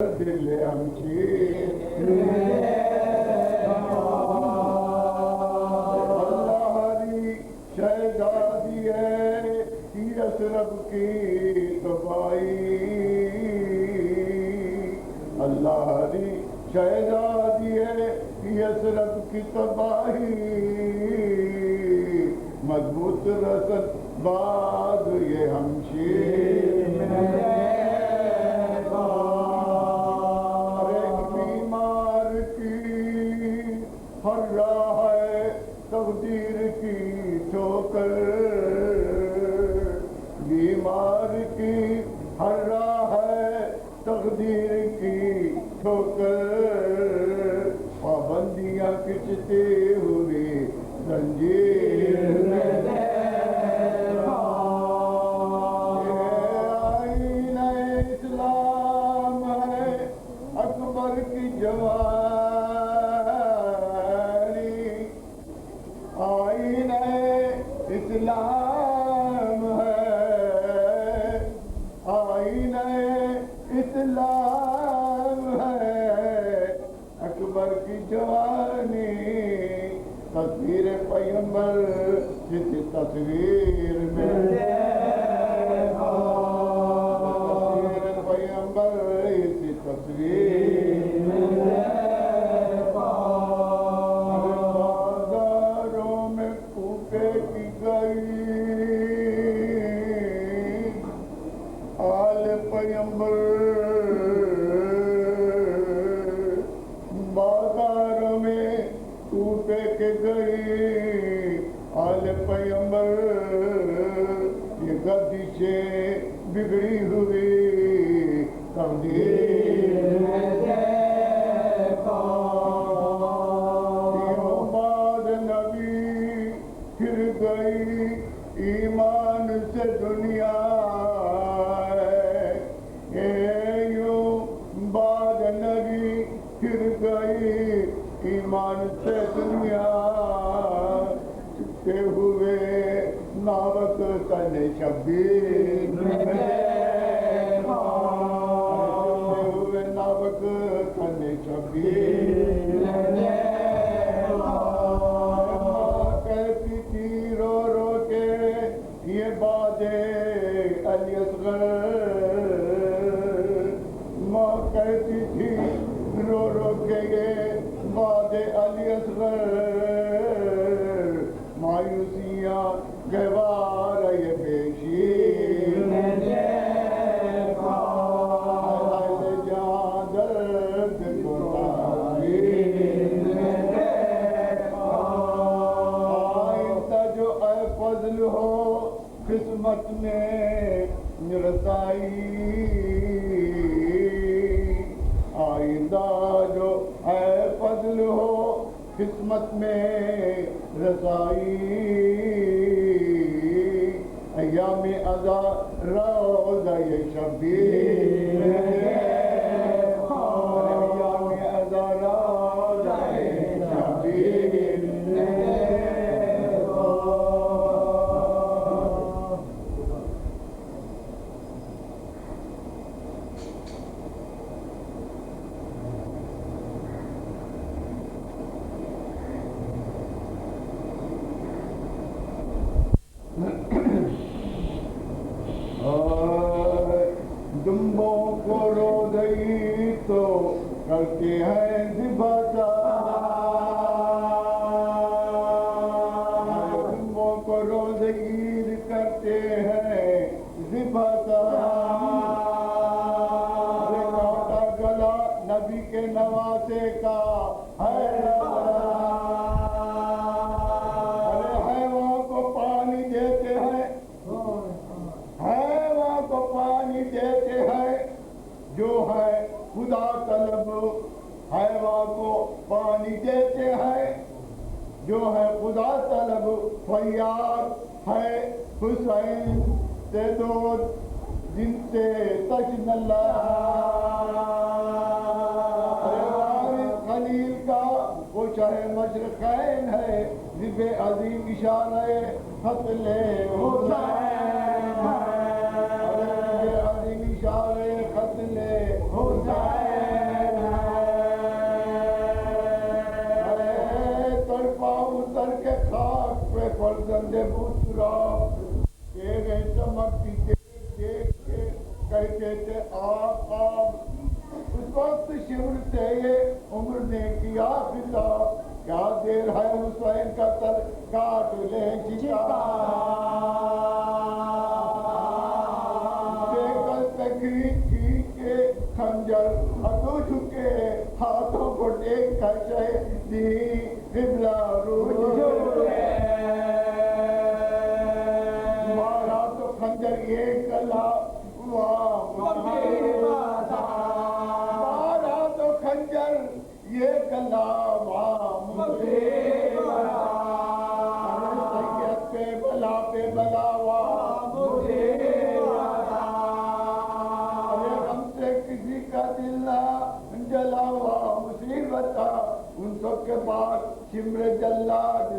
دل اللہ دی شہزادی ہے اشرف کی تباہی، اللہ دی شہزادی ہے اشرف کی تباہی، مضبوط رسل بعد یہ ہمشیر ہر راہ ہے تقدیر کی ٹھوکر، بیمار کی ہر راہ ہے تقدیر کی ٹھوکر، پابندیاں کھچتے ہوئے زنجیر میں آئینہ اسلام ہے اکبر کی جوانی، اسلام ہے آئینہ اسلام ہے اکبر کی جوانی، تصویر پیغمبر جس تصویر میں تصویر پیغمبر اس تصویر میں پیغمبر بازار میں ٹوٹے کے گئی، آل پیغمبر یہ گردشیں بگڑی ہوئی تقدیر بعد نبی پھر گئی ایمان سے دنیا، بعد نبی پھر گئی ایمان سے دنیا، چھپتے ہوئے ناوک تن شبیر میں چھپتے ہوئے ناوک تن شبیر میں کہتی تھی رو رو کے یہ باد علی اصغر، ماں کہتی تھی رو رو کے یہ باد علی اصغر، مایوسیاں گہوار یہ پیشی جہاں درد آئندہ جو اے فضل ہو قسمت میں رسائی، آئندہ جو اے فضل ہو قسمت میں رسائی، ایام ازا روزہ یہ شبیر ایام ازا روزہ یہ شبیر دمبوں کو رو گئی تو کرتے ہیں ذبح، دمبوں کو روز عید کرتے ہیں ذبح، کاٹا گلا نبی کے نواسے کا ہے، حیوان کو پانی دیتے ہیں، حیوان کو پانی دیتے ہیں جو ہے خدا طلب، حیوان کو پانی دیتے ہیں جو ہے خدا طلب، فریاد ہے حسین سے دو جن سے تشن اللہ، خلیل کا وہ شہ مشرقین ہے، ذب عظیم اشارہ قتل حسین، عظیم اشارہ قتل حسین فرزند بوسرا تیرے چمکتی دیکھ کے کہتے تھے آپ اس وقت شمر سے یہ عمر نے کیا خطا کیا دیر ہے حسین کا سر کاٹ لے شکا خنجر ادو جھکے ہاتھوں کو دیکھ کر شہیدی قبلہ روج مارا تو خنجر یہ کلا مارا تو خنجر یہ کلا سید پہ بلا کسی کا دل نہ جلا ہوا مصیبت ان سب کے بعد شمر جلاد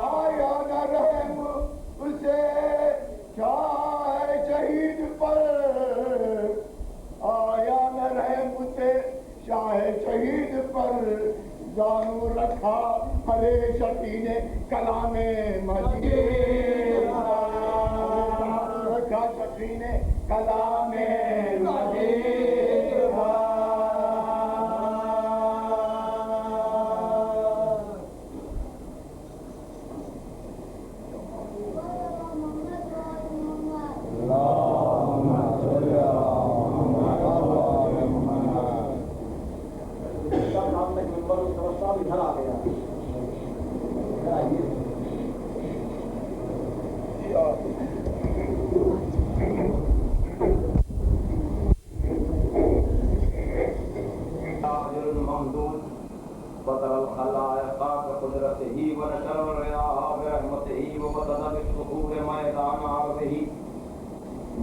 آیا نہ رحم اسے شاہ شہید پر آیا نہ رحم اسے شاہ شہید پر جانو رکھا ہرے شفیع نے کلام مجید رکھا شفیع نے کلام مجید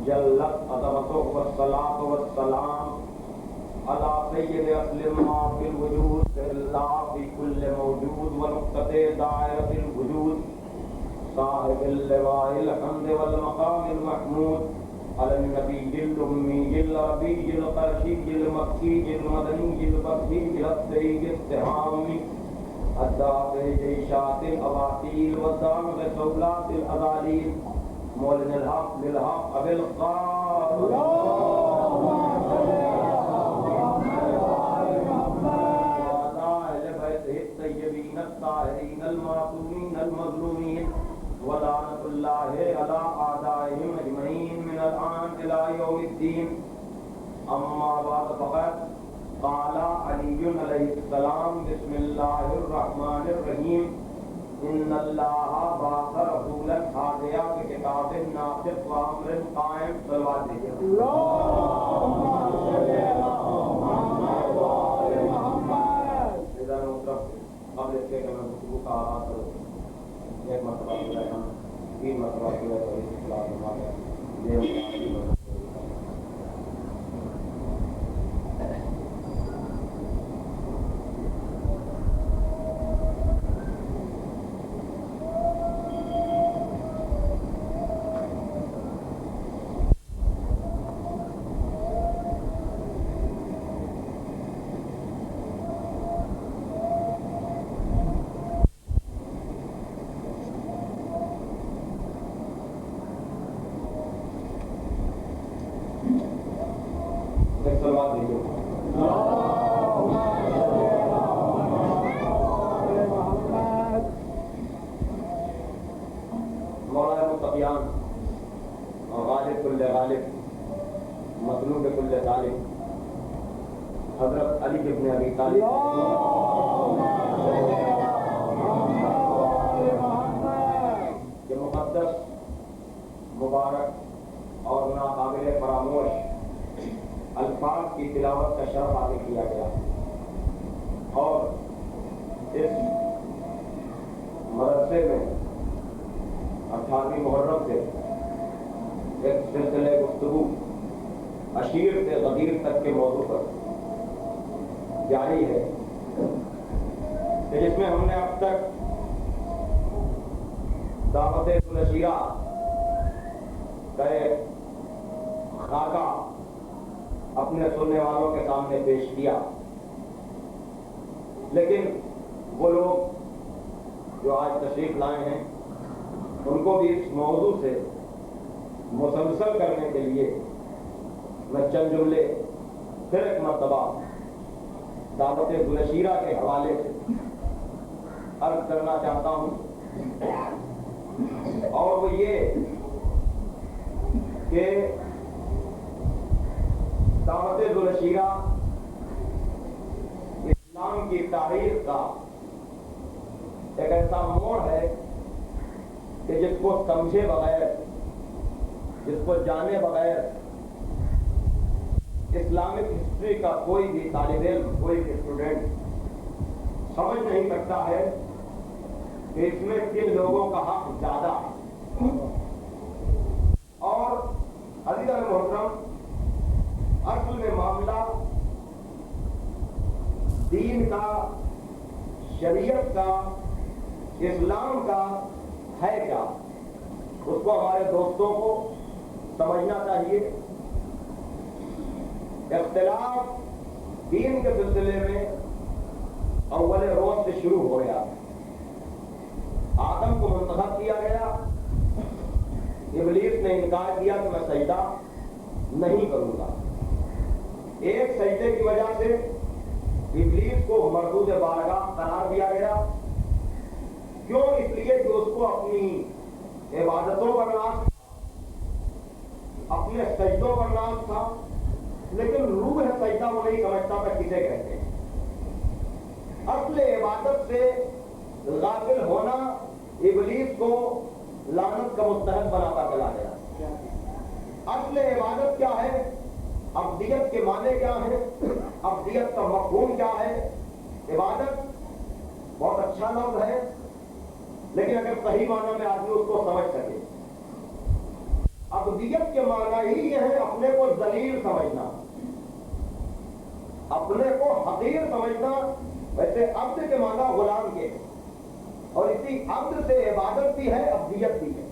جلت عظمتہ والصلاة والسلام على سید اسلم ما فی الوجود اللہ فی کل موجود ونقطہ دائرۃ الوجود صاحب اللواء الحمد والمقام المحمود على النبی الأمی العربی القرشی المکی المدنی البصری الصری التہامی الدافع جیشات الاباطیل والدامغ صولات الأضالیل مولن الحق بالحق ابی القار اللہم صلی وعلى بیتہ الطیبین الطاہرین المعصومین المظلومین ولعنۃ اللہ علی اعدائہم اجمعین من الآن الى یوم الدین اما بعد فقط قال علی علیہ السلام بسم اللہ الرحمن الرحیم ان اللہ بعث رسولا ہادیا بکتاب ناطق وامر قائم صلوات دیجیے اللہم صلی علی محمد وآل محمد اذا نقطب قبل اس کے کہ میں گفتگو کا آغاز کروں ایک مرتبہ کی رہے ہم 3 مرتبہ کی رہے تو اس اصلاح فرماتے ہیں حضرت علی ابن ابی طالب کے مقدس مبارک اور ناقابل فراموش الفاظ کی تلاوت کا شرف حاصل کیا گیا اور اس مدرسے میں 18ویں محرم سے ایک سلسلے گفتگو اشیر سے غدیر تک کے موضوع پر جاری ہے جس میں ہم نے اب تک دعوت الاشیرہ کا خاکہ اپنے سننے والوں کے سامنے پیش کیا، لیکن وہ لوگ جو آج تشریف لائے ہیں ان کو بھی اس موضوع سے مسلسل کرنے کے لیے میں چند جملے پھر ایک مرتبہ دعوت ذوالشیرہ کے حوالے سے عرض کرنا چاہتا ہوں، اور وہ یہ کہ دعوت ذوالشیرہ اسلام کی تاریخ کا ایک ایسا موڑ ہے کہ جس کو سمجھے بغیر، جس کو جانے بغیر اسلامک ہسٹری کا کوئی بھی طالب علم، کوئی بھی اسٹوڈنٹ سمجھ نہیں سکتا ہے کہ اس میں کن لوگوں کا حق زیادہ ہے۔ اور عزیزان محترم، اصل میں معاملہ دین کا، شریعت کا، اسلام کا ہے کیا، اس کو ہمارے دوستوں کو سمجھنا چاہیے۔ اختلاف دین کے سلسلے میں اول روز سے شروع ہو گیا۔ آدم کو منتخب کیا گیا، ابلیس نے انکار کیا کہ میں سجدہ نہیں کروں گا۔ ایک سجدے کی وجہ سے ابلیس کو مردود بارگاہ قرار دیا گیا۔ کیوں؟ اس لیے کہ اس کو اپنی عبادتوں پر ناز تھا، اپنے سجدوں پر ناز تھا، لیکن روح سجدہ وہ نہیں سمجھتا تھا کسے کہتے ہیں۔ اصل عبادت سے غافل ہونا ابلیس کو لعنت کا مستحق بناتا چلا گیا۔ اصل عبادت کیا ہے؟ عبدیت کے معنی کیا ہے؟ عبدیت کا مفہوم کیا ہے؟ عبادت بہت اچھا لفظ ہے، لیکن اگر صحیح معنی میں آدمی اس کو سمجھ سکے، عبدیت کے معنی ہی یہ ہے اپنے کو ذلیل سمجھنا، اپنے کو حقیر سمجھنا۔ ویسے عبد کے معنی غلام کے ہیں، اور اسی عبد سے عبادت بھی ہے، عبدیت بھی ہے۔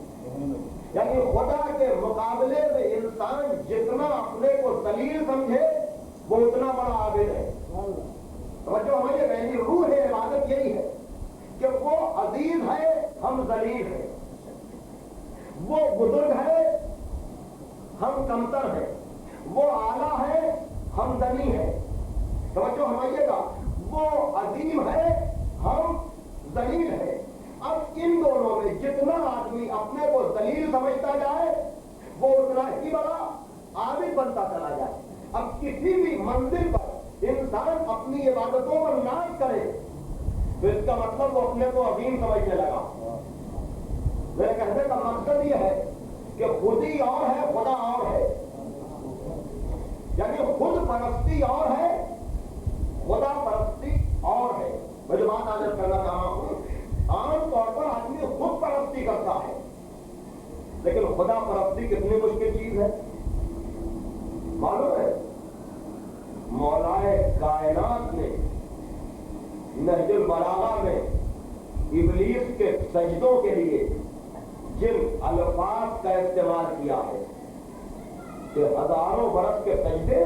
یعنی خدا کے مقابلے میں انسان جتنا اپنے کو ذلیل سمجھے وہ اتنا بڑا عابد ہے۔ توجہ ہمیں کہیں، روح عبادت یہی ہے کہ وہ عزیز ہے، ہم ذلیل ہیں، وہ بزرگ ہے، ہم کمتر ہیں، وہ اعلیٰ ہے، ہم دنی ہیں۔ توجہ ہمائیے گا، وہ عظیم ہے، ہم ذلیل ہیں۔ اب ان دونوں میں جتنا آدمی اپنے کو ذلیل سمجھتا جائے وہ اتنا ہی بڑا عابد بنتا چلا جائے۔ اب کسی بھی منزل پر انسان اپنی عبادتوں پر ناز کرے تو اس کا مطلب وہ اپنے کو عظیم سمجھنے لگا۔ میرے کہنے کا مقصد یہ ہے کہ خودی اور ہے، خدا اور ہے، یعنی خود پرستی اور ہے، خدا پرستی اور ہے۔ میں جو بات آج کرنا چاہ رہا ہوں، عام طور پر آدمی خود پرستی کرتا ہے، لیکن خدا پرستی کتنی مشکل چیز ہے معلوم ہے؟ مولائے کائنات نے نہج البلاغہ میں ابلیس کے سجدوں کے لیے جن الفاظ کا استعمال کیا ہے کہ ہزاروں برس کے سجدے،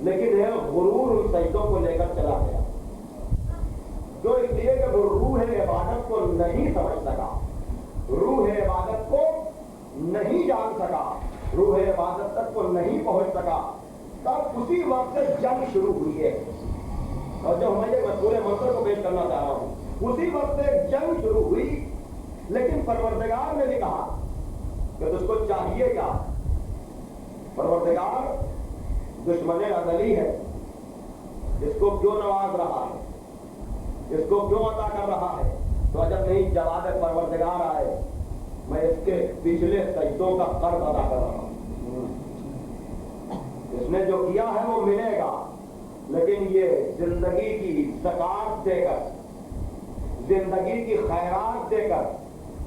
لیکن یہ غرور ان سجدوں کو لے کر چلا گیا، جو اس لیے کہ وہ روح عبادت کو نہیں سمجھ سکا، روح عبادت کو نہیں جان سکا، روح عبادت تک کو نہیں پہنچ سکا۔ تب اسی وقت سے جنگ شروع ہوئی ہے، اور جو میں پورے منظر کو پیش کرنا چاہ رہا ہوں، اسی وقت سے جنگ شروع ہوئی۔ لیکن پروردگار نے بھی کہا کہ تجھ کو چاہیے کیا؟ پروردگار دشمن ازلی ہے، اس کو کیوں نواز رہا ہے، اس کو کیوں عطا کر رہا ہے؟ تو جب نہیں جواب پروردگار آئے، میں اس کے پچھلے سجدوں کا قرض ادا کر رہا ہوں۔ اس نے جو کیا ہے وہ ملے گا، لیکن یہ زندگی کی زکات دے کر، زندگی کی خیرات دے کر،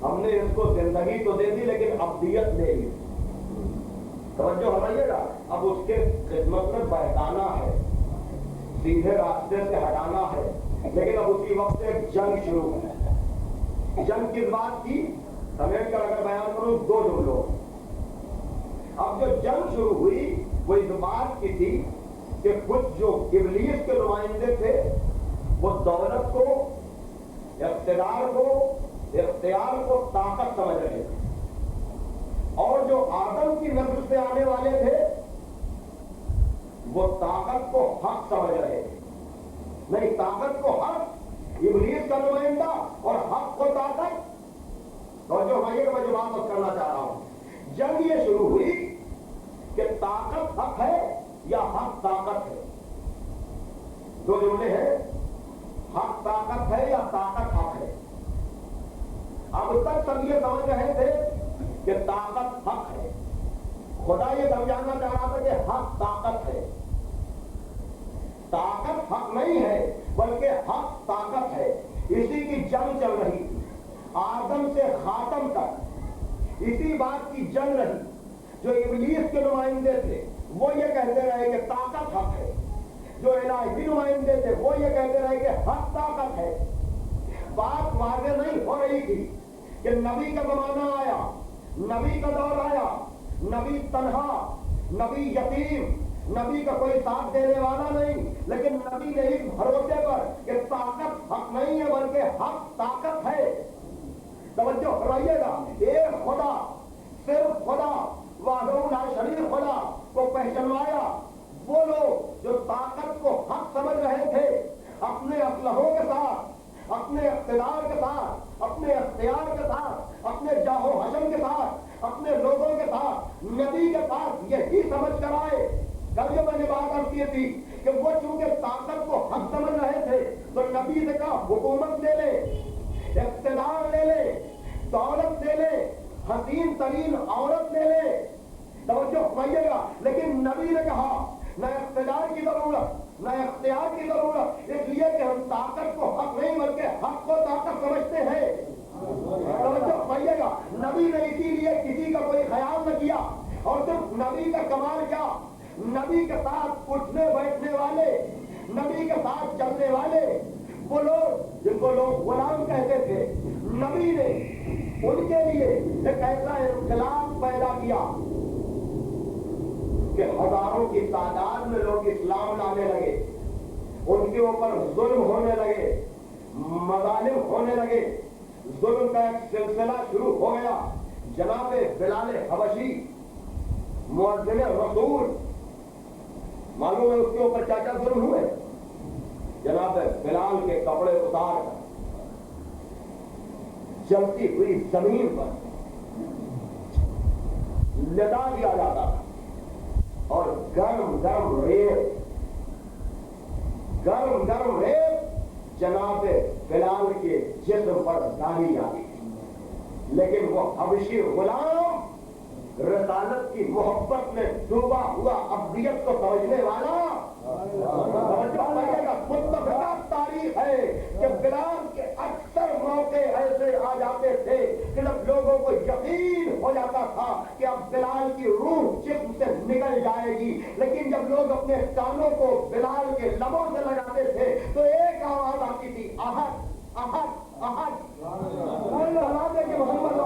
ہم نے اس کو زندگی تو دے دی لیکن ابدیت لے لی۔ توجہ ہمائیے گا، اب اس کے خدمت میں بہتانا ہے، سیدھے راستے سے ہٹانا ہے، لیکن اب اسی وقت ایک جنگ شروع ہے۔ جنگ کس بات کی؟ سمیٹ کر اگر بیان کروں دو جملوں۔ اب جو جنگ شروع ہوئی وہ اس بات کی تھی کہ کچھ جو ابلیس کے نمائندے تھے وہ دولت کو، اقتدار کو، اختیار کو طاقت سمجھ رہے تھے، اور جو آدم کی نسل سے آنے والے تھے وہ طاقت کو حق سمجھ رہے تھے. نہیں، طاقت کو حق، ابلیس کا نمائندہ، اور حق کو طاقت. اور جو میں جو بات کرنا چاہ رہا ہوں، جنگ یہ شروع ہوئی کہ طاقت حق ہے یا حق طاقت ہے. دو جملے ہیں، حق طاقت ہے یا طاقت حق ہے. اب تک سب یہ سمجھ رہے تھے کہ طاقت حق ہے. خدا یہ سمجھانا چاہ رہا تھا کہ حق طاقت ہے. طاقت حق نہیں ہے بلکہ حق طاقت ہے. اسی کی جنگ چل رہی تھی آدم سے خاتم تک. اسی بات کی جنگ رہی. جو ابلیس کے نمائندے تھے وہ یہ کہتے رہے کہ طاقت حق ہے، جو الہی نمائندے تھے وہ یہ کہتے رہے کہ حق طاقت ہے. بات واضح نہیں ہو رہی تھی کہ نبی کا زمانہ آیا، نبی کا دور آیا، نبی تنہا، نبی یتیم، نبی کا کوئی ساتھ دینے والا نہیں، لیکن نبی نے اس بھروسے پر کہ طاقت حق نہیں ہے بلکہ حق طاقت ہے. توجہ فرمائیے گا، ایک خدا، صرف خدا، وحدہ لا شریک خدا کو پہچانوایا. وہ لوگ جو طاقت کو حق سمجھ رہے تھے اپنے اسلحوں کے ساتھ، اپنے اقتدار کے ساتھ، اپنے اختیار کے ساتھ، اپنے جاہ و حشم کے ساتھ، اپنے لوگوں کے ساتھ نبی کے پاس یہی سمجھ کر آئے. کل جو میں نے بات اب کی تھی کہ وہ چونکہ طاقت کو حق سمجھ رہے تھے تو نبی سے کہا حکومت لے لے، اقتدار لے لے، دولت لے لے، حسین ترین عورت لے لے. توجہ فرمائیے گا، لیکن نبی نے کہا نہ اقتدار کی ضرورت نہ اختیار کی ضرورت، اس لیے کہ ہم طاقت کو حق نہیں بلکہ حق کو طاقت سمجھتے ہیں. توجہ فرمائیے گا، نبی نے اسی لیے کسی کا کوئی خیال نہ کیا. اور صرف نبی کا کمال کیا، نبی کے ساتھ اٹھنے بیٹھنے والے، نبی کے ساتھ چلنے والے، وہ لوگ جن کو لوگ غلام کہتے تھے، نبی نے ان کے لیے ایک ایسا انقلاب پیدا کیا کہ ہزاروں کی تعداد میں لوگ اسلام لانے لگے. ان کے اوپر ظلم ہونے لگے، مظالم ہونے لگے، ظلم کا ایک سلسلہ شروع ہو گیا. جناب بلال حبشی مؤذن رسول، معلوم ہے اس کے اوپر کیا کیا ظلم ہوئے. جناب بلال کے کپڑے اتار کر جلتی ہوئی زمین پر لٹا دیا جاتا تھا، اور گرم گرم ریت جناب بلال کے جسم پر ڈالی جاتی تھی. لیکن وہ حبشی غلام رسالت کی محبت میں ڈوبا ہوا ابدیت کو سمجھنے والا متفقہ تاریخ ہے کہ بلال کے اکثر موقع ایسے آ جاتے تھے کہ جب لوگوں کو یقین ہو جاتا تھا کہ اب بلال کی روح جسم سے نکل جائے گی، لیکن جب لوگ اپنے کانوں کو بلال کے لبوں سے لگاتے تھے تو ایک آواز آتی تھی، احد احد احد. کہ محمد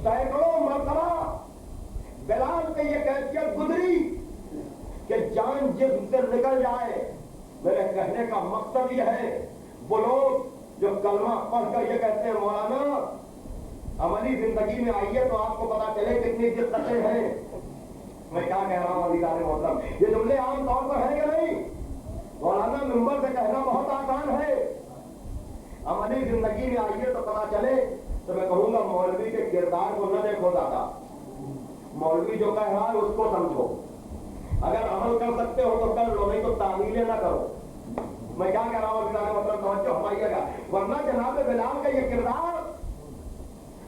سینکڑوں مرتبہ بلال پہ یہ کیفیت گزری کہ جان جسم سے نکل جائے. میرے کہنے کا مقصد یہ ہے، وہ لوگ جو کلمہ پڑھ کر یہ کہتے ہیں مولانا عملی زندگی میں آئیے تو آپ کو پتا چلے کتنی دقتیں ہیں. میں کیا کہہ رہا ہوں ادھکار محترم، یہ جملے عام طور پر ہیں کہ نہیں؟ مولانا ممبر سے کہنا بہت آسان ہے، عملی زندگی میں آئیے تو پتا چلے. تو میں کہوں گا مولوی کے کردار کو نہ دیکھو دادا، مولوی جو کہہ رہا ہے اس کو سمجھو. اگر عمل کر سکتے ہو تو کر لو، نہیں تو تعمیلیں نہ کرو. میں کیا کہہ رہا ہوں مطلب توجہ فرمائیے گا. ورنہ جناب بلال کا یہ کردار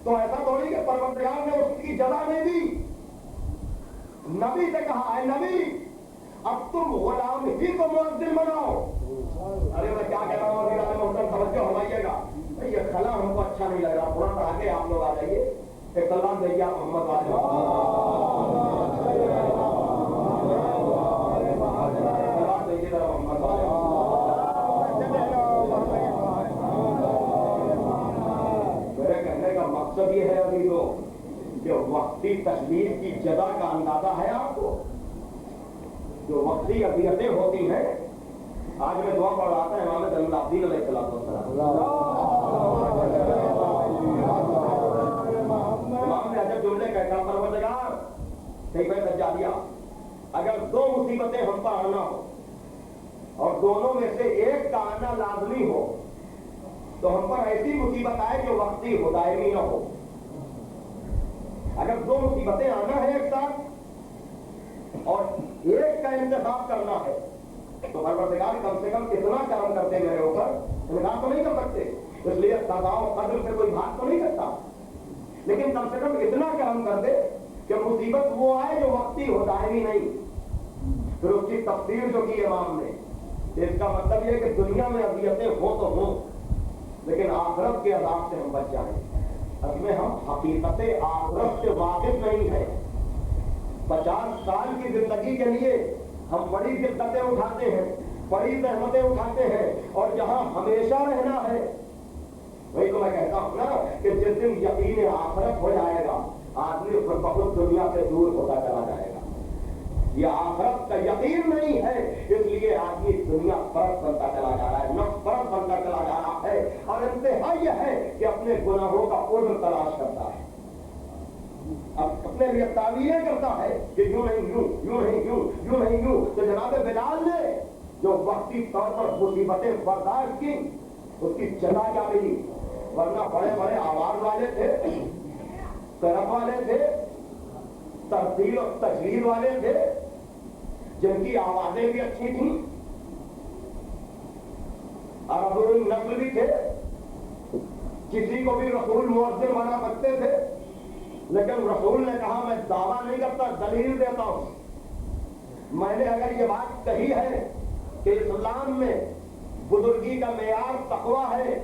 تو ایسا تھوڑی کہ پروردگار نے اس کی جزا نہیں دی. نبی سے کہا اے نبی اب تم غلام ہی کو مؤذن بناؤ. ارے میں کیا کہہ رہا ہوں توجہ فرمائیے گا. یہ خلا ہم کو اچھا نہیں لگ رہا، تھوڑا سا آگے آپ لوگ آ جائیے. ایک سلام دے آپ محمد والے سلام دیجیے ذرا جو وقتی تشلیف کی جزا کا اندازہ ہے آپ کو؟ جو وقتی اذیتیں ہوتی ہیں. آج میں دعا پڑھ رہا تھا امام زین العابدین علیہ السلام. امام نے عجب جملے کہا پروردگار کئی بار سجا دیا اگر دو مصیبتیں ہم پر آنا ہو اور دونوں میں سے ایک کا آنا لازمی ہو تو ہم پر ایسی مصیبت آئے جو وقتی ہو دائمی نہ ہو. اگر دو مصیبتیں آنا ہے ایک ساتھ اور ایک کا انتخاب کرنا ہے تو پروردگار کم سے کم اتنا کرم کرتے میرے اوپر. انکار تو نہیں کر سکتے اس لیے سزا و قدر سے کوئی بھاگ تو نہیں سکتا لیکن کم سے کم اتنا کرم کر دے کہ مصیبت وہ آئے جو وقتی ہو دائمی نہیں. پھر اس کی تفسیر جو کی امام نے اس کا مطلب یہ کہ دنیا میں اذیتیں ہوں تو ہوں لیکن آخرت کے عذاب سے ہم بچ جائیں. اس میں ہم حقیقت آخرت سے واقف نہیں ہیں. 50 سال کی زندگی کے لیے ہم بڑی دقتیں اٹھاتے ہیں بڑی زحمتیں اٹھاتے ہیں اور جہاں ہمیشہ رہنا ہے وہی تو میں کہتا ہوں نا کہ جس دن یقین آخرت ہو جائے گا آدمی خود بخود دنیا سے دور ہوتا چلا جائے گا. یہ آخرت کا یقین نہیں ہے اس لیے آدمی دنیا پرست بنتا چلا جا رہا ہے نفس پرست بنتا چلا جا رہا ہے اور انتہا یہ ہے کہ اپنے گناہوں کا عذر تلاش کرتا ہے. اب اپنے لیے تعویلیں کرتا ہے کہ یوں نہیں یوں یوں نہیں یوں یوں نہیں یوں. تو جناب بلال نے جو وقتی طور پر مصیبتیں برداشت کی اس کی جزا کیا ملی؟ ورنہ بڑے بڑے آواز والے تھے طرف والے تھے ترتیل اور تجویز والے تھے جن کی آوازیں بھی اچھی تھیں اور نسل بھی تھے کسی کو بھی رسول مؤذن بنا سکتے تھے لیکن رسول نے کہا میں دعویٰ نہیں کرتا دلیل دیتا ہوں. میں نے اگر یہ بات کہی ہے کہ اسلام میں بزرگی کا معیار تقویٰ ہے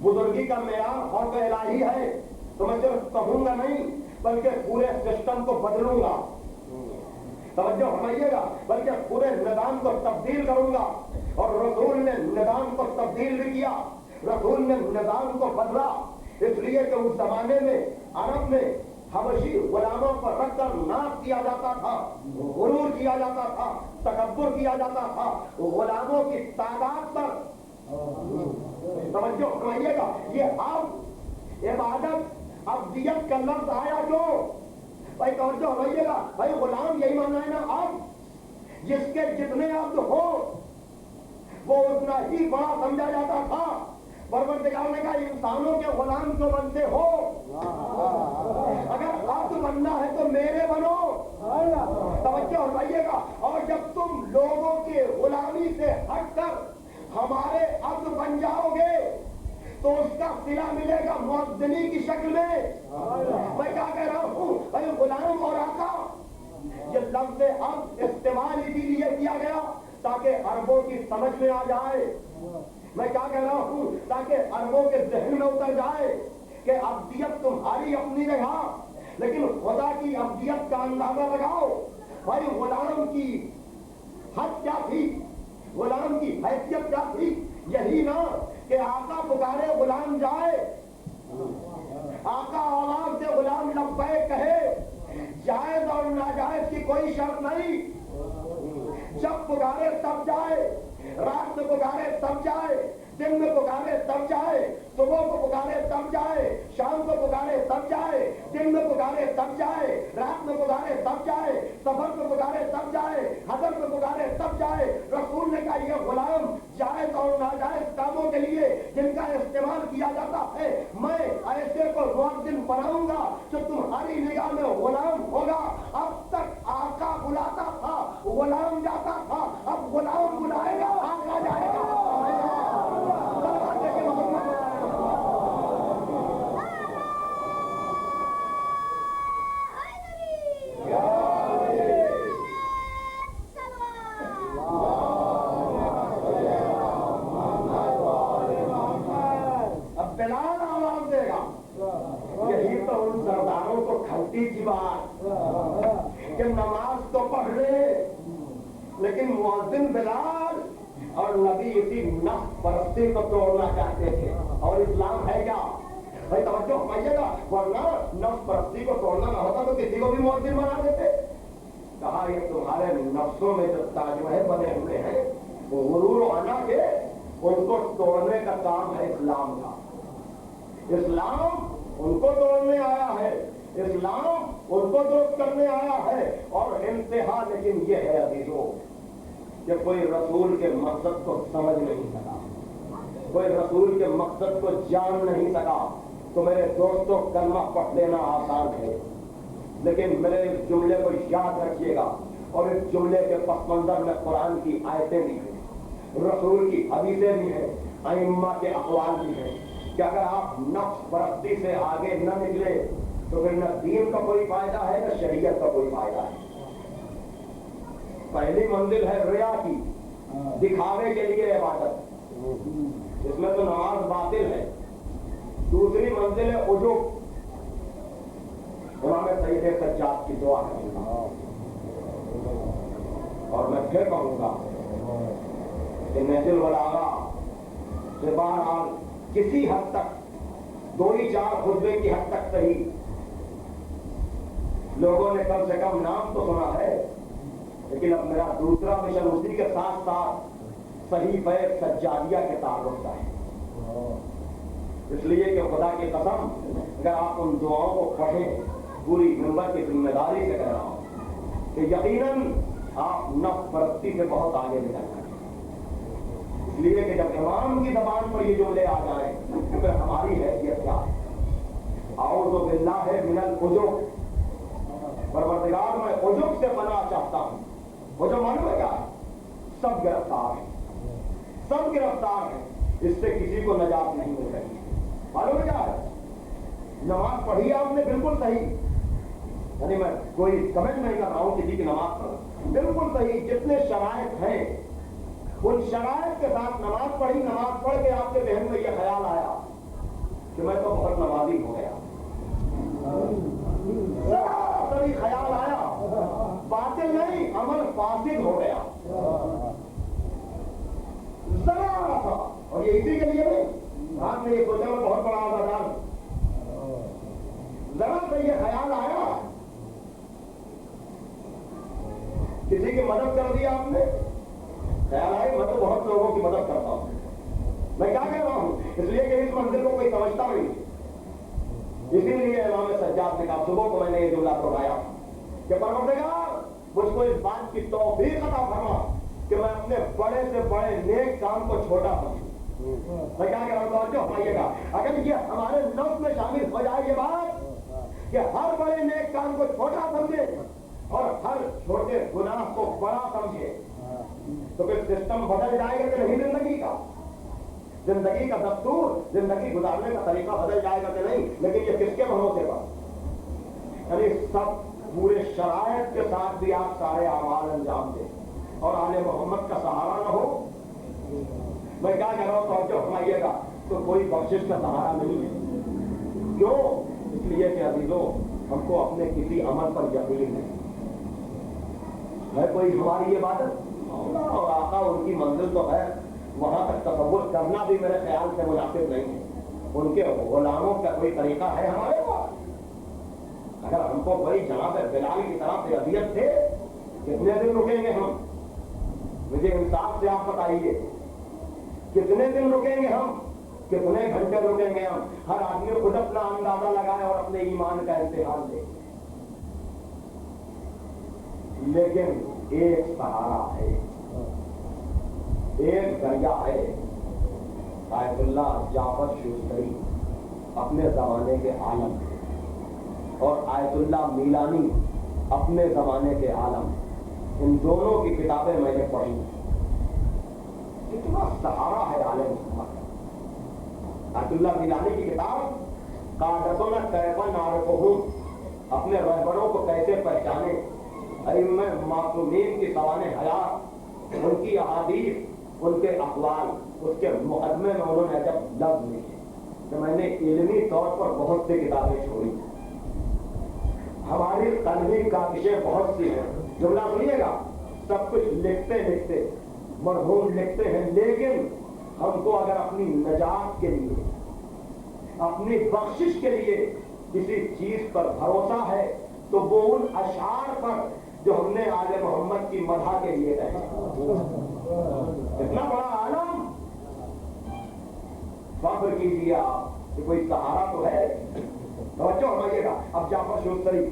بزرگی کا معیار خوف الہی ہے تو میں صرف کہوں گا نہیں بلکہ پورے سسٹم کو بدلوں گا. توجہ فرمائیے گا بلکہ پورے نظام کو تبدیل کروں گا. اور رسول نے نظام کو تبدیل بھی کیا رسول نے نظام کو بدلا اس لیے کہ اس زمانے میں عرب میں حبشی غلاموں پر رکھ کر ناز کیا جاتا تھا غرور کیا جاتا تھا تکبر کیا جاتا تھا غلاموں کی تعداد پر. توجہ فرمائیے گا یہ اب عبادت ابدیت کا لفظ آیا کیوں؟ بھائی توجہ فرمائیے گا بھائی غلام یہی ماننا ہے نا اب جس کے جتنے عبد ہو وہ اتنا ہی بڑا سمجھا جاتا تھا. پروردگار نے کہا انسانوں کے غلام جو بنتے ہو اگر عبد بننا ہے تو میرے بنو. توجہ فرمائیے گا اور جب تم لوگوں کے غلامی سے ہٹ کر ہمارے عبد بن جاؤ گے تو اس کا صلہ ملے گا مؤذنی کی شکل میں. میں کیا کہہ رہا ہوں بھائی غلام اور آقا یہ لفظ اب استعمال اسی لیے کیا گیا تاکہ عربوں کی سمجھ میں آ جائے. میں کیا کہہ رہا ہوں تاکہ عربوں کے ذہن میں اتر جائے کہ ابدیت تمہاری اپنی جگہ لیکن خدا کی ابدیت کا اندازہ لگاؤ. بھائی غلام کی حد کیا تھی غلام کی حیثیت کیا تھی؟ یہی نا کہ آقا پکارے غلام جائے آقا آواز سے غلام لبیک کہے جائز اور ناجائز کی کوئی شرط نہیں. جب پکارے تب جائے رات میں پکارے تب جائے دن میں پکارے تب جائے صبح کو پکارے تب جائے شام کو پکارے تب جائے دن میں پکارے تب جائے رات میں پکارے تب جائے سفر میں پکارے تب جائے حضر میں پکارے تب جائے. رسول نے کہا یہ غلام جائز اور ناجائز کاموں کے لیے جن کا استعمال کیا جاتا ہے میں ایسے کو مؤذن بناؤں گا جو تمہاری نگاہ میں غلام ہوگا. اب تک آقا بلاتا تھا غلام جاتا تھا اب غلام بلائے گا آقا جائے گا. کہ نماز تو پڑھ رہے لیکن مؤذن بلال اور نبی اسی نفس پرستی کو توڑنا چاہتے تھے. اور اسلام ہے کیا؟ بھائی توجہ فرمائیے گا، ورنہ نفس پرستی کو توڑنا نہ ہوتا تو کسی کو بھی مؤذن بنا دیتے. کہا یہ تمہارے نفسوں میں جو تاجمحل بنے ہوئے ہیں وہ غرور و انا کے، ان کو توڑنے کا کام ہے اسلام کا. اسلام ان کو توڑنے آیا ہے، اسلام ان کو درست کرنے آیا ہے. اور انتہا لیکن یہ ہے عزیزوں کہ کوئی رسول کے مقصد کو سمجھ نہیں سکا، کوئی رسول کے مقصد کو جان نہیں سکا. تو میرے دوستوں کلمہ پڑھ لینا آسان ہے، لیکن میرے اس جملے کو یاد رکھیے گا. اور اس جملے کے پس منظر میں قرآن کی آیتیں بھی ہیں، رسول کی حدیثیں بھی ہیں، ائمہ کے اقوال بھی ہیں کہ اگر آپ نفس پرستی سے آگے نہ نکلے تو پھر نہ دین کا کوئی فائدہ ہے نہ شریعت کا کوئی فائدہ ہے. پہلی منزل ہے ریا کی، دکھاوے کے لیے عبادت، اس میں تو نماز باطل ہے. دوسری منزل ہے عجب، امام سید سجاد کی دعا ہے. اور میں پھر کہوں گا کہ نہج البلاغہ سے بہرحال کسی حد تک 2-4 خطبے کی حد تک صحیح لوگوں نے کم سے کم نام تو سنا ہے، لیکن اب میرا دوسرا مشن اسی کے ساتھ ساتھ صحیفہ سجادیہ کے تعلق کا ہے. اس لیے کہ خدا کی قسم اگر آپ ان دعاؤں کو پڑھیں، پوری ممبر کی ذمہ داری سے کہہ رہا ہوں کہ یقیناً آپ نفس پرستی سے بہت آگے نکل جائیں. اس لیے کہ جب امام کی زبان پر یہ جملے آ جائیں تو پھر ہماری حیثیت کیا ہے؟ اعوذ باللہ من العجب، پروردگار میں عجب سے پناہ چاہتا ہوں. عجب معلوم ہے کیا ہے؟ سب گرفتار ہیں، سب گرفتار ہیں، اس سے کسی کو نجات نہیں مل رہی. معلوم ہے کیا ہے؟ نماز پڑھی آپ نے بالکل صحیح، یعنی میں کوئی کمنٹ نہیں کر رہا ہوں کسی کی نماز پڑھ، بالکل صحیح. جتنے شرائط ہیں ان شرائط کے ساتھ نماز پڑھی. نماز پڑھ کے آپ کے ذہن میں یہ خیال آیا کہ میں تو بہت نمازی ہو گیا، ذرا خیال آیا، باطل نہیں عمل فاسد ہو گیا، ذرا سا. اور یہ اسی کے لیے نہیں، آپ نے یہ سوچا میں بہت بڑا آزادار ہوں، ذرا سا یہ خیال آیا، کسی کی مدد کر دی آپ نے، خیال آئے میں تو بہت لوگوں کی مدد کرتا ہوں. میں کیا کہہ رہا ہوں؟ اس لیے کہ اس منزل کو کوئی سمجھتا نہیں. اسی لیے امام سجاد نے کہا، صبح کو میں نے یہ جملہ دہرایا کہ پروردگار مجھ کو اس بات کی توفیق عطا فرما کہ میں اپنے بڑے سے بڑے نیک کام کو چھوٹا سمجھوں. میں کیا کہہ رہا ہوں؟ توجہ فرمائیے گا. اگر یہ ہمارے نفس میں شامل ہو جائے یہ بات کہ ہر بڑے نیک کام کو چھوٹا سمجھے اور ہر چھوٹے گناہ کو بڑا سمجھے تو پھر سسٹم بدل جائے گا کہ نہیں؟ زندگی کا دستور، زندگی گزارنے کا طریقہ بدل جائے گا کہ نہیں؟ لیکن یہ کس کے بھروسے پر؟ یعنی سب پورے شرائط کے ساتھ بھی آپ سارے اعمال انجام دیں اور آل محمد کا سہارا نہ ہو. میں کیا کہہ رہا ہوں؟ توجہ فرمائیے گا. تو کوئی بخشش کا سہارا نہیں ہے. کیوں؟ اس لیے کہ عزیزوں ہم کو اپنے کسی عمل پر یقین ہے کوئی ہماری عبادت اور آقا ان کی منزل تو ہے، وہاں تک تصور کرنا بھی میرے خیال سے مناسب نہیں ہے. ان کے غلاموں کا کوئی طریقہ ہے ہمارے پاس؟ اگر ہم کو کوئی جناب بلال کی طرف سے اذیت تھے کتنے دن رکیں گے ہم؟ مجھے انصاف سے آپ بتائیے کتنے دن رکیں گے ہم؟ کتنے گھنٹے رکیں گے ہم؟ ہر آدمی خود اپنا اندازہ لگائے اور اپنے ایمان کا امتحان دے. لیکن ایک سہارا ہے، ایک ذریعہ ہے. آیت اللہ جعفر شوستری اپنے زمانے کے عالم اور آیت اللہ میلانی اپنے زمانے کے عالم، ان دونوں کی کتابیں میں نے پڑھی. کتنا سہارا ہے عالم محمد. آیت اللہ میلانی کی کتاب قاعدتنا کیف نعرفہم، اپنے رہبروں کو کیسے پہچانے. ائمہ معصومین کی سوانح حیات، ان کی احادیث، ان کے اقوال، اس کے مقدمے میں انہوں نے جب لفظ لکھے کہ میں نے علمی طور پر بہت سی کتابیں چھوڑی. ہماری قلمی کاوشیں بہت سی ہیں. جملہ سنیے گا، سب کچھ لکھتے مرحوم لکھتے ہیں، لیکن ہم کو اگر اپنی نجات کے لیے، اپنی بخشش کے لیے کسی چیز پر بھروسہ ہے تو وہ ان اشعار پر جو ہم نے آل محمد کی مدح کے لیے کہے. اتنا بڑا عالم، فخر کیجیے آپ کہ کوئی سہارا تو ہے. توجہ فرمائیے گا. اب جعفر شوستری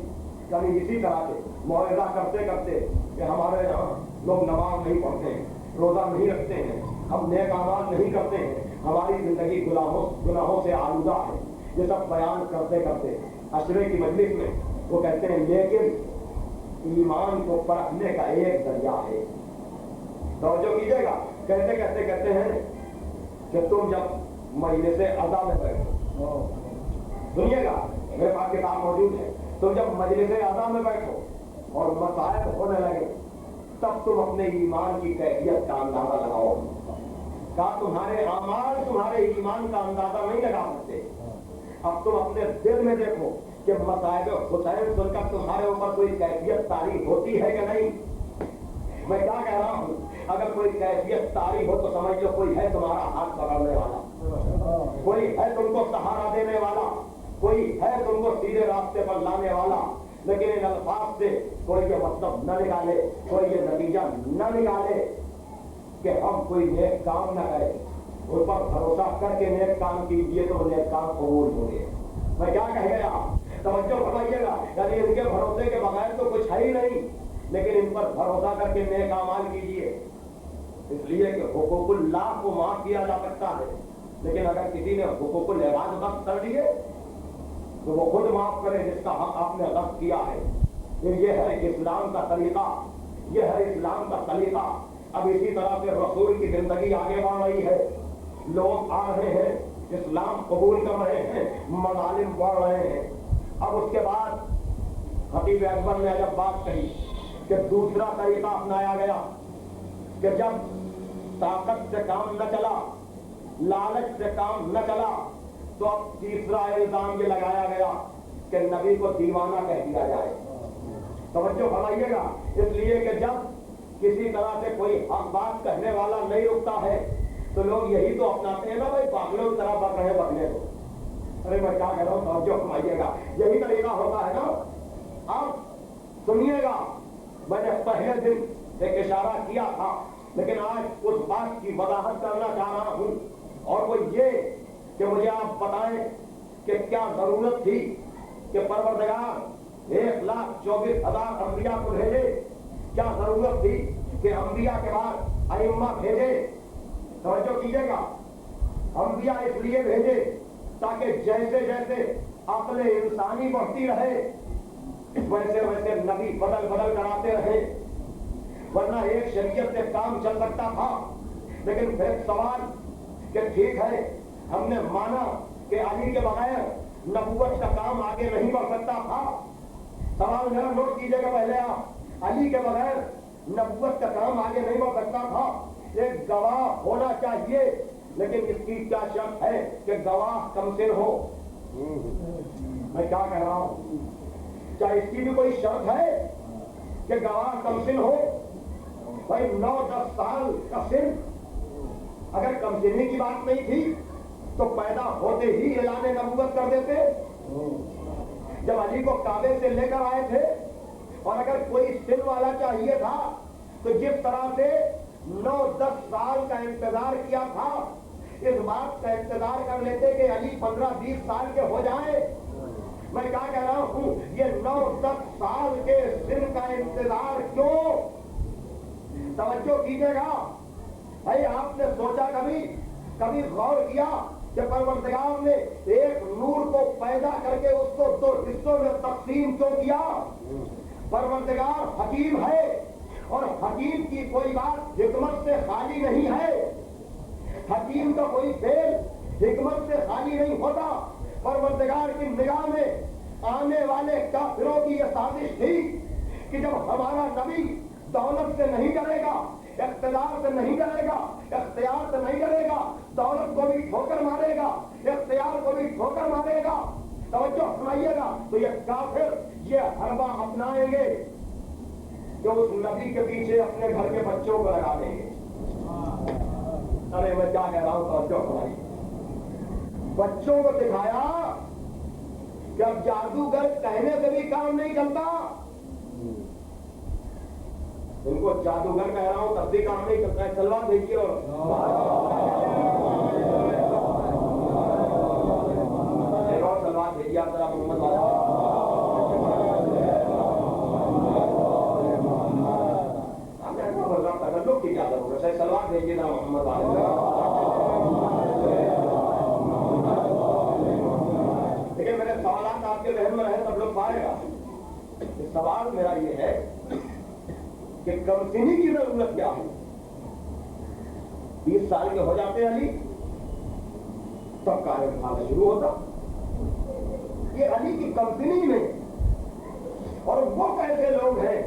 کبھی اسی طرح سے موعظہ کرتے کرتے کہ ہمارے یہاں لوگ نماز نہیں پڑھتے ہیں، روزہ نہیں رکھتے ہیں، ہم نیک اعمال نہیں کرتے ہیں، ہماری زندگی گناہوں سے آلودہ ہے. یہ سب بیان کرتے کرتے عشرے کی مجلس میں وہ کہتے ہیں لیکن ایمان کو پرکھنے کا ایک ذریعہ ہے. توجہ کیجیے گا. کہتے کہتے کہتے ہیں کہ تم جب مجلس عزا میں بیٹھو، سنیے گا میرے پاس کتاب موجود ہے، تم جب مجلس عزا میں بیٹھو اور مسائل ہونے لگے تب تم اپنے ایمان کی کیفیت کا اندازہ لگاؤ. کہا تمہارے اعمال تمہارے ایمان کا اندازہ نہیں لگا سکتے. اب تم اپنے دل میں دیکھو کہ مصائب حسین سن کر تمہارے اوپر کوئی کیفیت طاری ہوتی ہے کہ نہیں. میں کیا کہہ رہا ہوں، اگر کوئی کیفیت طاری ہو تو سمجھ لو کوئی ہے تمہارا ہاتھ پکڑنے والا، کوئی ہے تم کو سہارا دینے والا، کوئی ہے تم کو سیدھے راستے پر لانے والا. لیکن ان الفاظ سے کوئی یہ مطلب نہ نکالے، کوئی یہ نتیجہ نہ نکالے کہ ہم کوئی نیک کام نہ کریں. اس پر بھروسہ کر کے نیک کام کیجیے تو نیک کام قبول ہوں گے. میں کیا کہہ گیا، توجہ فرمائیے گا. یعنی ان کے بھروسے کے بغیر تو کچھ ہے ہی نہیں، لیکن ان پر بھروسہ کر کے نیک اعمال کیجیے. اس لیے کہ حقوق اللہ کو معاف کیا جا سکتا ہے، لیکن اگر کسی نے حقوق العباد غصب کر دیے تو وہ خود معاف کرے جس کا حق آپ نے غصب کیا ہے. یہ ہے اسلام کا طریقہ، یہ ہے اسلام کا طریقہ. اب اسی طرح سے رسول کی زندگی آگے بڑھ رہی ہے، لوگ آ رہے ہیں، اسلام قبول کر رہے ہیں، مظالم بڑھ رہے ہیں. اب اس کے بعد خطیب اکبر نے جب بات کہی کہ دوسرا طریقہ اپنایا گیا کہ جب طاقت سے کام نہ چلا، لالچ سے کام نہ چلا، تو اب تیسرا الزام یہ لگایا گیا کہ نبی کو دیوانہ کہہ دیا جائے. توجہ فرمائیے گا. اس لیے کہ جب کسی طرح سے کوئی حق بات کہنے والا نہیں رکتا ہے تو لوگ یہی تو اپناتے ہیں نا، بھائی پاگلوں کی طرح بک رہے بکنے کو. ارے میں کیا کہہ رہا ہوں، توجہ فرمائیے گا. یہی طریقہ ہوتا ہے نا. اب سنیے گا، میں نے پہلے دن ایک اشارہ کیا تھا، لیکن آج اس بات کی وضاحت کرنا چاہ رہا ہوں، اور وہ یہ کہ مجھے آپ بتائیں کہ کیا ضرورت تھی کہ پروردگار 1,24,000 انبیاء کو بھیجے؟ کیا ضرورت تھی کہ انبیاء کے بعد ائمہ بھیجے؟ توجہ کیجیے گا. انبیاء اس لیے بھیجے تاکہ جیسے جیسے عقل انسانی بڑھتی رہے ویسے ویسے نبی بدل بدل کر آتے رہے. ورنہ ایک شریعت سے کام چل سکتا تھا. لیکن پھر سوال کہ ٹھیک ہے، ہم نے مانا کہ علی کے بغیر نبوت کا کام آگے نہیں بڑھ سکتا تھا. سوال میرا نوٹ کیجیے گا پہلے آپ، علی کے بغیر نبوت کا کام آگے نہیں بڑھ سکتا تھا. ایک گواہ ہونا چاہیے، لیکن اس کی کیا شرط ہے کہ گواہ کم سن ہو. میں کیا کہہ رہا ہوں، کیا اس کی بھی کوئی شرط ہے کہ گواہ کم سن ہو؟ بھائی 9-10 سال کا سن، اگر کم سنی کی بات نہیں تھی تو پیدا ہوتے ہی اعلان نبوت کر دیتے. جب علی کو کعبے سے لے کر آئے تھے، اور اگر کوئی سن والا چاہیے تھا تو جس طرح سے 9-10 سال کا انتظار کیا تھا، اس بات کا انتظار کر لیتے کہ علی 15-20 سال کے ہو جائیں. میں کیا کہہ رہا ہوں، یہ 9-10 سال کے سن کا انتظار کیوں؟ توجہ کیجیے گا. بھائی آپ نے سوچا کبھی غور کیا کہ پروردگار نے ایک نور کو پیدا کر کے اس کو 2 حصوں میں تقسیم کیوں کیا؟ پروردگار حکیم ہے، اور حکیم کی کوئی بات حکمت سے خالی نہیں ہے. حکیم کا کوئی فعل حکمت سے خالی نہیں ہوتا. پروردگار کی نگاہ میں آنے والے کافروں کی یہ سازش تھی کہ جب ہمارا نبی دولت سے نہیں ڈرے گا، اقتدار سے نہیں ڈرے گا، اختیار سے نہیں ڈرے گا، دولت کو بھی ٹھوکر مارے گا، اختیار کو بھی ٹھوکر مارے گا. توجہ سنائیے گا. تو یہ کافر یہ حربہ اپنائیں گے جو اس نبی کے پیچھے اپنے گھر کے بچوں کو لگا دیں گے. ارے میں کیا کہہ رہا ہوں، توجہ سنائیے. بچوں کو سکھایا کہ اب جادوگر کہنے سے بھی کام نہیں چلتا. ان کو جادوگر کہہ رہا ہوں تب بھی کام نہیں چلتا ہے. تلوار بھیجیے اور سلوار بھیجیے آپ ذرا محمد والا. لوگ کی کیا ضرورت ہے. سلوار بھیجیے نا محمد والا. لیکن میرے سوالات آپ کے ذہن میں رہے تب لوگ پائے گا. سوال میرا یہ ہے کہ کمسنی کی ضرورت کیا ہے. 20 سال کے ہو جاتے علی تب کارن کھانا شروع ہوتا. یہ علی کی کمسنی میں اور وہ کیسے لوگ ہیں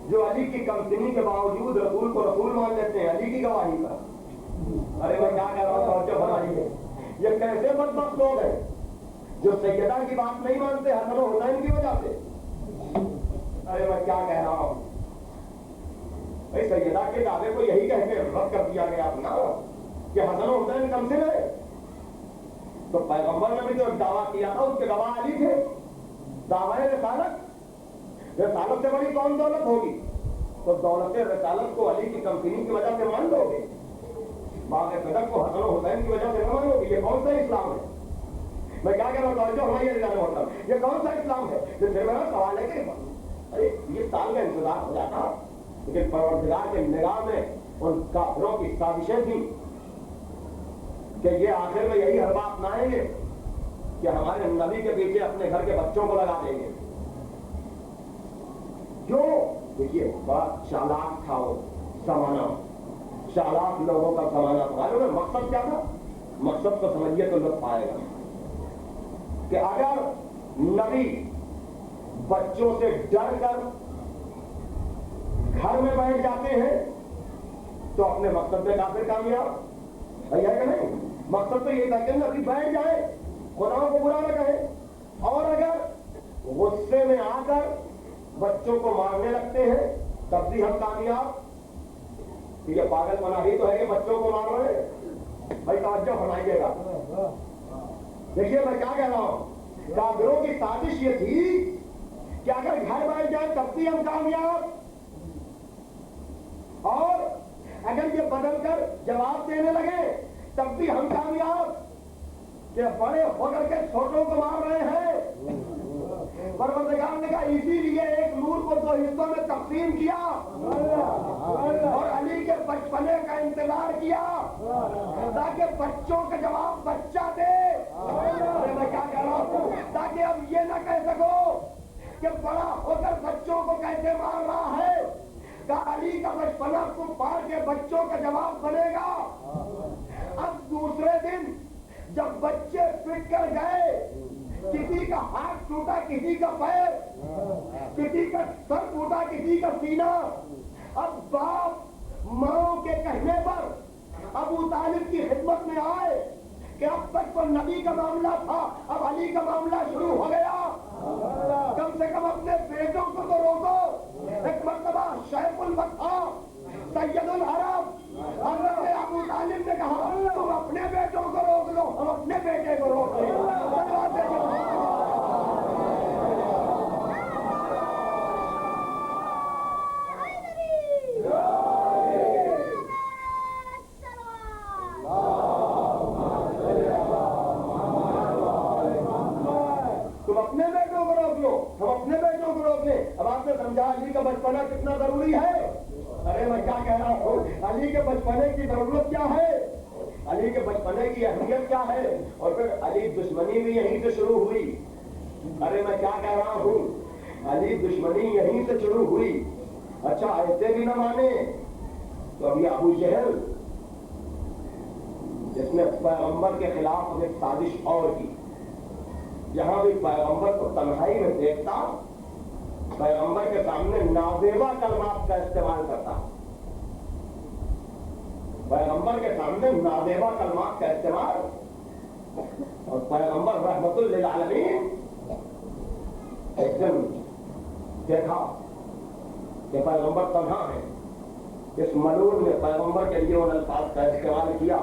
جو علی کی کمسنی کے باوجود رسول کو رسول مان لیتے ہیں علی کی گواہی پر. ارے میں کیا کہہ رہا ہوں توجہ فرمائیے. یہ کیسے بدبخت لوگ ہیں جو سیدہ کی بات نہیں مانتے حسن و حسین کی وجہ سے. ارے میں کیا کہہ رہا ہوں. بھائی سیدہ کے دعوے کو یہی کہہ کے رد کر دیا گیا اپنا کہ حسن و حسین کمسن ہے. تو پیغمبر نے بھی جو دعویٰ کیا تھا اس کے گواہ علی تھے. دعوی رسالت سے بڑی کون دولت ہوگی. تو دولت رسالت کو علی کی کمسنی کی وجہ سے مان لو گے. باغ صدق کو حسن و حسین کی وجہ سے نہ مانو گے. یہ کون سا اسلام ہے. میں کیا کہہ رہا ہوں یہ کون سا اسلام ہے. پھر میرا سوال ہے کہ ارے 20 سال کا انتظار ہو جاتا لیکن پروردگار کے نگاہ میں ان کافروں کی سازشیں تھیں کہ یہ آخر میں یہی حربہ اپنائیں گے کہ ہمارے نبی کے پیچھے اپنے گھر کے بچوں کو لگا دیں گے. جو دیکھیے بڑا چالاک تھا وہ زمانہ. چالاک لوگوں کا زمانہ تھا. مقصد کیا تھا. مقصد کو سمجھیے تو لطف آئے گا کہ اگر نبی بچوں سے ڈر کر گھر میں بیٹھ جاتے ہیں تو اپنے مقصد میں کافر کامیاب ہے کہ نہیں. مقصد تو یہ تھا کہ نبی بیٹھ جائے خدا کو برا نہ کہے. اور اگر غصے میں آ کر بچوں کو مارنے لگتے ہیں تب بھی ہم کامیاب. یہ پاگل پنا ہی تو ہے کہ بچوں کو مار رہے ہیں. بھائی توجہ فرمائیے گا. دیکھیے میں کیا کہہ رہا ہوں. کافروں کی سازش یہ تھی کہ اگر گھر بیٹھ جائے تب بھی ہم کامیاب. اور اگر یہ بدل کر جواب دینے لگے تب بھی ہم کامیاب. کہ بڑے ہو کر کے چھوٹوں کو مار رہے ہیں. پروردگار نے کہا اسی لیے ایک نور کو 2 حصوں میں تقسیم کیا اور علی کے بچپنے کا انتظار کیا تاکہ بچوں کا جواب بچہ دے. میں کیا کہہ رہا ہوں تاکہ اب یہ نہ کہہ سکو کہ بڑا ہو کر بچوں کو کیسے مار رہا ہے. کہ علی کا بچپنا کو پار کے بچوں کا جواب بنے گا. اب دوسرے دن جب بچے پٹ کر گئے کسی کا ہاتھ ٹوٹا کسی کا پیر کسی کا سر ٹوٹا کسی کا سینہ. اب باپ ماں کے کہنے پر ابو طالب کی خدمت میں آئے کہ اب تک تو نبی کا معاملہ تھا اب علی کا معاملہ شروع ہو گیا. کم سے کم اپنے بیٹوں کو تو روکو. ایک مرتبہ شیخ البطا سید العرب حضرت ابو طالب نے کہا تم اپنے بیٹوں کو روک لو ہم اپنے بیٹے کو روک لیں. تم اپنے بیٹوں کو روک لو ہم اپنے بیٹوں کو روک لیں. اب آپ نے سمجھا علی کا بچپنا کتنا ضروری ہے. ارے میں کیا کہہ رہا ہوں علی کے بچپنے کی ضرورت کیا ہے. علی کے بچپنے کی اہمیت کیا ہے. اور پھر علی دشمنی بھی یہیں سے شروع ہوئی. ارے میں کیا کہہ رہا ہوں علی دشمنی یہیں سے شروع ہوئی. اچھا ایسے بھی نہ مانے تو ابھی ابو جہل جس نے پیغمبر کے خلاف ایک سازش اور کی. جہاں بھی پیغمبر کو تنہائی میں دیکھتا پیغمبر کے سامنے نازیبا کلمات کا استعمال کرتا. پیغمبر کے سامنے نازیبا کلمات کا استعمال. اور پیغمبر رحمت للعالمین ایک دن دیکھا کہ پیغمبر تنہا ہے. اس ملعون نے پیغمبر کے لیے ان الفاظ کا استعمال کیا